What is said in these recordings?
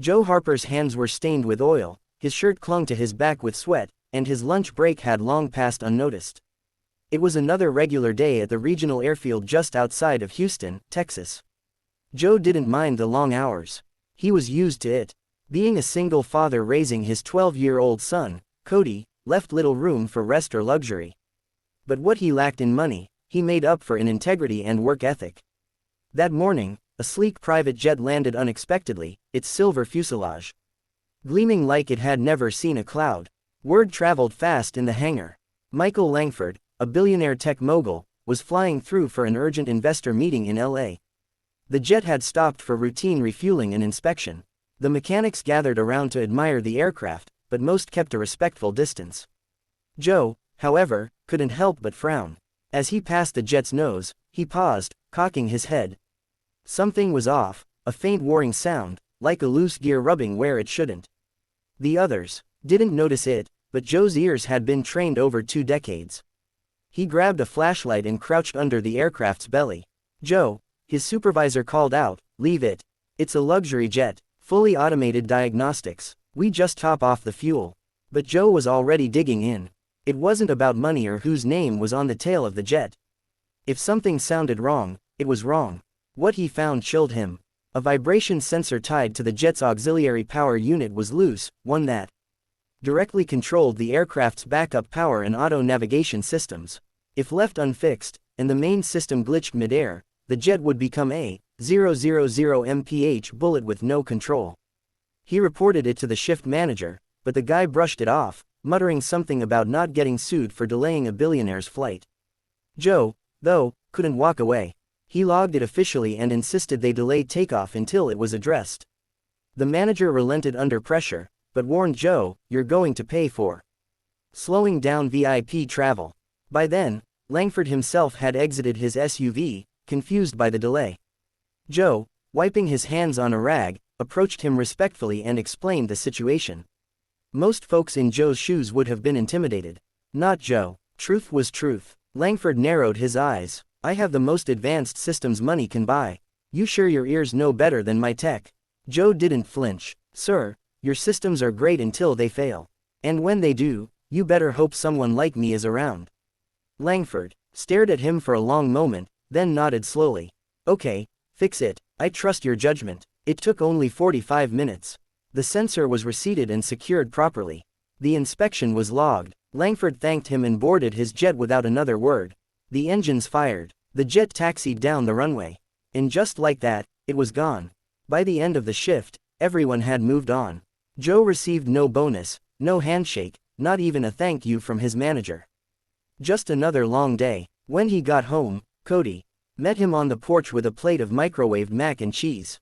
Joe Harper's hands were stained with oil, his shirt clung to his back with sweat, and his lunch break had long passed unnoticed. It was another regular day at the regional airfield just outside of Houston, Texas. Joe didn't mind the long hours. He was used to it. Being a single father raising his 12-year-old son, Cody, left little room for rest or luxury. But what he lacked in money, he made up for in integrity and work ethic. That morning, a sleek private jet landed unexpectedly, its silver fuselage gleaming like it had never seen a cloud. Word traveled fast in the hangar. Michael Langford, a billionaire tech mogul, was flying through for an urgent investor meeting in LA. The jet had stopped for routine refueling and inspection. The mechanics gathered around to admire the aircraft, but most kept a respectful distance. Joe, however, couldn't help but frown. As he passed the jet's nose, he paused, cocking his head. Something was off, a faint whirring sound, like a loose gear rubbing where it shouldn't. The others didn't notice it, but Joe's ears had been trained over 2 decades. He grabbed a flashlight and crouched under the aircraft's belly. "Joe," his supervisor called out, "leave it. It's a luxury jet, fully automated diagnostics. We just top off the fuel." But Joe was already digging in. It wasn't about money or whose name was on the tail of the jet. If something sounded wrong, it was wrong. What he found chilled him. A vibration sensor tied to the jet's auxiliary power unit was loose, one that directly controlled the aircraft's backup power and auto-navigation systems. If left unfixed, and the main system glitched mid-air, the jet would become a 000 mph bullet with no control. He reported it to the shift manager, but the guy brushed it off, muttering something about not getting sued for delaying a billionaire's flight. Joe, though, couldn't walk away. He logged it officially and insisted they delay takeoff until it was addressed. The manager relented under pressure, but warned Joe, "You're going to pay for slowing down VIP travel." By then, Langford himself had exited his SUV, confused by the delay. Joe, wiping his hands on a rag, approached him respectfully and explained the situation. Most folks in Joe's shoes would have been intimidated. Not Joe. Truth was truth. Langford narrowed his eyes. "I have the most advanced systems money can buy. You sure your ears know better than my tech?" Joe didn't flinch. "Sir, your systems are great until they fail. And when they do, you better hope someone like me is around." Langford stared at him for a long moment, then nodded slowly. "Okay, fix it. I trust your judgment." It took only 45 minutes. The sensor was reseated and secured properly. The inspection was logged. Langford thanked him and boarded his jet without another word. The engines fired. The jet taxied down the runway. And just like that, it was gone. By the end of the shift, everyone had moved on. Joe received no bonus, no handshake, not even a thank you from his manager. Just another long day. When he got home, Cody met him on the porch with a plate of microwaved mac and cheese.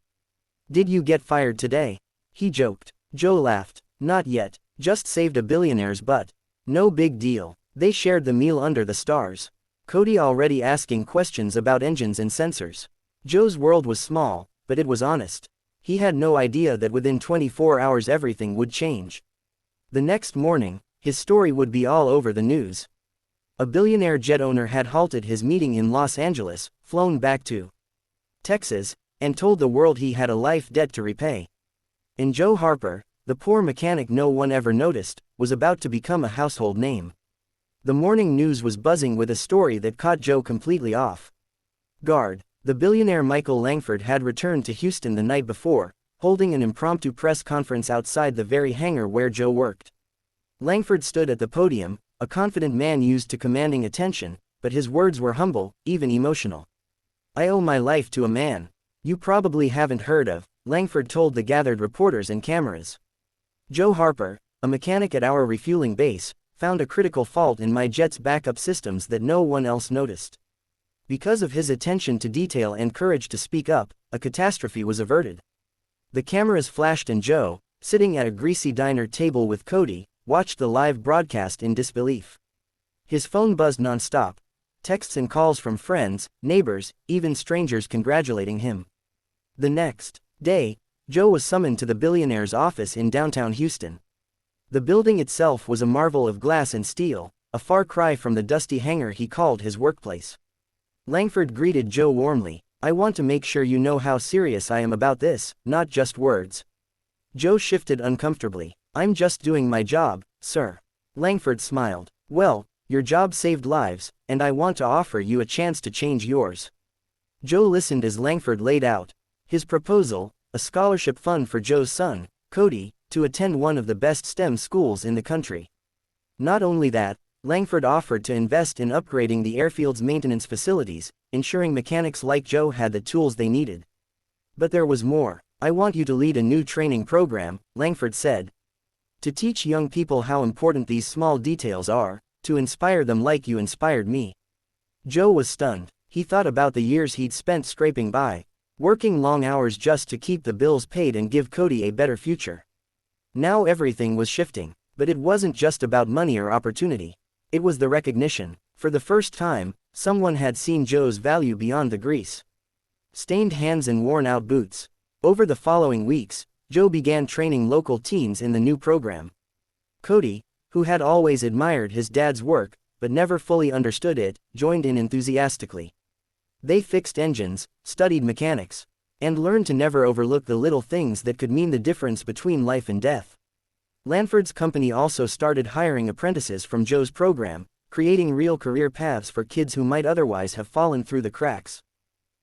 "Did you get fired today?" he joked. Joe laughed. "Not yet, just saved a billionaire's butt. No big deal." They shared the meal under the stars. Cody already asking questions about engines and sensors. Joe's world was small, but it was honest. He had no idea that within 24 hours everything would change. The next morning, his story would be all over the news. A billionaire jet owner had halted his meeting in Los Angeles, flown back to Texas, and told the world he had a life debt to repay. And Joe Harper, the poor mechanic no one ever noticed, was about to become a household name. The morning news was buzzing with a story that caught Joe completely off guard. The billionaire Michael Langford had returned to Houston the night before, holding an impromptu press conference outside the very hangar where Joe worked. Langford stood at the podium, a confident man used to commanding attention, but his words were humble, even emotional. "I owe my life to a man you probably haven't heard of," Langford told the gathered reporters and cameras. "Joe Harper, a mechanic at our refueling base, found a critical fault in my jet's backup systems that no one else noticed. Because of his attention to detail and courage to speak up, a catastrophe was averted." The cameras flashed and Joe, sitting at a greasy diner table with Cody, watched the live broadcast in disbelief. His phone buzzed nonstop. Texts and calls from friends, neighbors, even strangers congratulating him. The next day, Joe was summoned to the billionaire's office in downtown Houston. The building itself was a marvel of glass and steel, a far cry from the dusty hangar he called his workplace. Langford greeted Joe warmly. "I want to make sure you know how serious I am about this, not just words." Joe shifted uncomfortably. I'm just doing my job, sir. Langford smiled. Well, your job saved lives, and I want to offer you a chance to change yours. Joe listened as Langford laid out his proposal, a scholarship fund for Joe's son, Cody, to attend one of the best STEM schools in the country. Not only that, Langford offered to invest in upgrading the airfield's maintenance facilities, ensuring mechanics like Joe had the tools they needed. But there was more. I want you to lead a new training program, Langford said. To teach young people how important these small details are, to inspire them like you inspired me. Joe was stunned. He thought about the years he'd spent scraping by, working long hours just to keep the bills paid and give Cody a better future. Now everything was shifting, but it wasn't just about money or opportunity. It was the recognition. For the first time, someone had seen Joe's value beyond the grease, stained hands and worn-out boots. Over the following weeks, Joe began training local teens in the new program. Cody, who had always admired his dad's work, but never fully understood it, joined in enthusiastically. They fixed engines, studied mechanics, and learned to never overlook the little things that could mean the difference between life and death. Langford's company also started hiring apprentices from Joe's program, creating real career paths for kids who might otherwise have fallen through the cracks.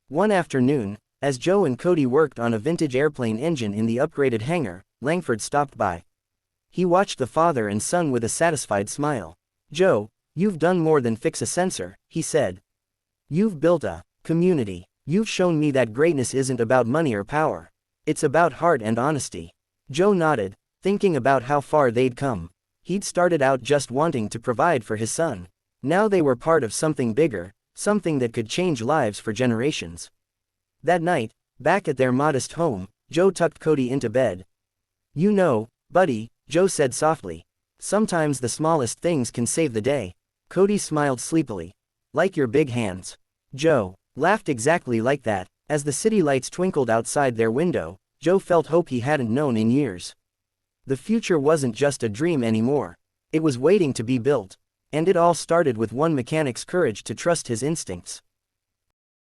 One afternoon, as Joe and Cody worked on a vintage airplane engine in the upgraded hangar, Langford stopped by. He watched the father and son with a satisfied smile. Joe, you've done more than fix a sensor, he said. You've built a community. You've shown me that greatness isn't about money or power. It's about heart and honesty. Joe nodded, thinking about how far they'd come. He'd started out just wanting to provide for his son. Now they were part of something bigger, something that could change lives for generations. That night, back at their modest home, Joe tucked Cody into bed. You know, buddy, Joe said softly, sometimes the smallest things can save the day. Cody smiled sleepily. Like your big hands. Joe laughed exactly like that. As the city lights twinkled outside their window, Joe felt hope he hadn't known in years. The future wasn't just a dream anymore. It was waiting to be built. And it all started with one mechanic's courage to trust his instincts.